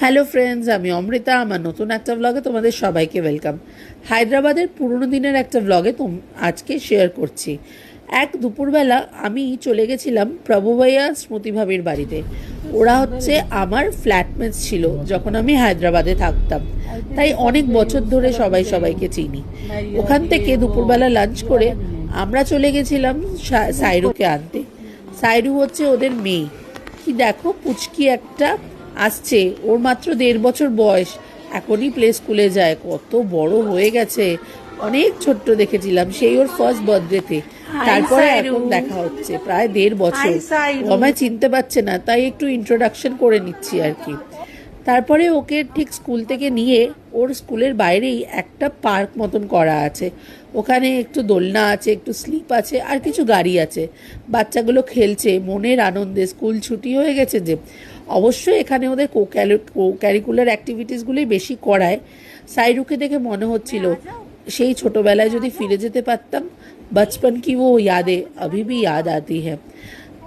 Hello friends, আমি অমৃতা। আমার নতুন একটা ব্লগে তোমাদের সবাইকে ওয়েলকাম। হায়দ্রাবাদের পুরনো দিনের একটা ব্লগে আজকে শেয়ার করছি। এক দুপুরবেলা আমি চলে গেছিলাম প্রভু ভাইয়া স্মৃতি ভাবির বাড়িতে। ওরা হচ্ছে আমার ফ্ল্যাটমেটস ছিল যখন আমি হায়দ্রাবাদে থাকতাম, তাই অনেক বছর ধরে সবাই সবাইকে চিনি। ওখান থেকে দুপুরবেলা লাঞ্চ করে আমরা চলে গেছিলাম সাইরুকে আনতে। সাইরু হচ্ছে ওদের মেয়ে। কি দেখো, পুচকি একটা আসছে, ওর মাত্র 1.5 বছর বয়স, এখনই প্লে স্কুলে যায়। কত বড় হয়ে গেছে, অনেক ছোট্ট দেখেছিলাম সেই ওর ফার্স্ট বার্থডেতে, তারপরে এখন দেখা হচ্ছে প্রায় 1.5 বছর। ও আমায় চিনতে পারছে না, তাই একটু ইন্ট্রোডাকশন করে নিচ্ছি আর কি। তারপরে ওকে ঠিক স্কুল থেকে নিয়ে ওর স্কুলের বাইরেই একটা পার্ক মতন করা আছে, ওখানে একটু দোলনা আছে, একটু স্লিপ আছে, আর কিছু গাড়ি আছে। বাচ্চাগুলো খেলছে মনের আনন্দে, স্কুল ছুটি হয়ে গেছে যে। অবশ্যই এখানে ওদের কো ক্যারিকুলার অ্যাক্টিভিটিসগুলোই বেশি করায়। সাইরুকে দেখে মনে হচ্ছিল সেই ছোটোবেলায় যদি ফিরে যেতে পারতাম, বচপন কি ও ইয়াদে अभी भी याद आती है।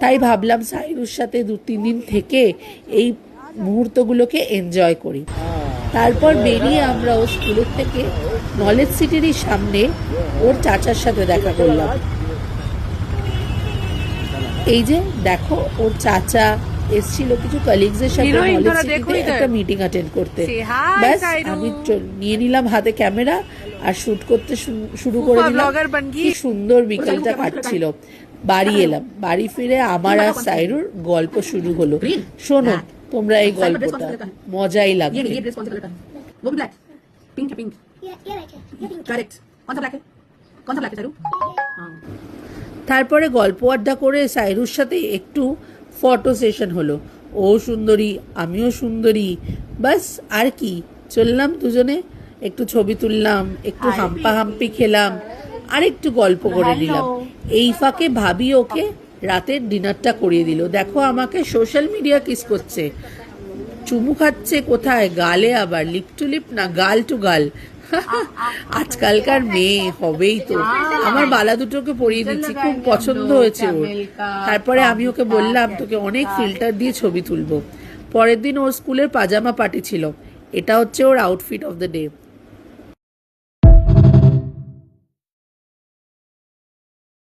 তাই ভাবলাম সাইরুর সাথে 2-3 দিন থেকে এই মুহূর্তগুলোকে এনজয় করি। তারপর বেরিয়ে আমরা ও স্কুলের থেকে নলেজ সিটিরই সামনে ওর চাচার সাথে দেখা করলাম। এই যে দেখো, ওর চাচা এসেছিল কিছু কলিগসের সাথে নলেজ সিটিতে একটা মিটিং অ্যাটেন্ড করতে। ব্যাস আমি নিয়ে নিলাম হাতে ক্যামেরা আর শুট করতে শুরু করে দিলাম। কি সুন্দর বিকেলটা কাটছিল। বাড়ি এলাম, বাড়ি ফিরে আমার আর সাইরুর গল্প শুরু হলো। শোনো তোমরা এই গল্পটা, মজাই লাগবে। তারপরে গল্প আড্ডা করে সাইরুর সাথে একটু ফটো সেশন হলো। ও সুন্দরী, আমিও সুন্দরী, বাস আর কি। চললাম দুজনে, একটু ছবি তুললাম, একটু হাম্পা হাম্পি খেলাম, আর একটু গল্প করে নিলাম। এই ফাঁকে ভাবি ওকে রাতের ডিনারটা করিয়ে দিল। দেখো আমাকে সোশ্যাল মিডিয়া কিস করছে, চুমু খাচ্ছে কোথায়, গালে, আবার লিপ টু লিপ না, গাল টু গাল। আজকালকার মেয়ে হবেই তো। আমার বালা দুটোকে পরিয়ে দিচ্ছি, খুব পছন্দ হয়েছে ওর। তারপরে আমি ওকে বললাম তোকে অনেক ফিল্টার দিয়ে ছবি তুলবো। পরের দিন ওর স্কুলের পাজামা পার্টি ছিল, এটা হচ্ছে ওর আউটফিট অফ দ্য ডে।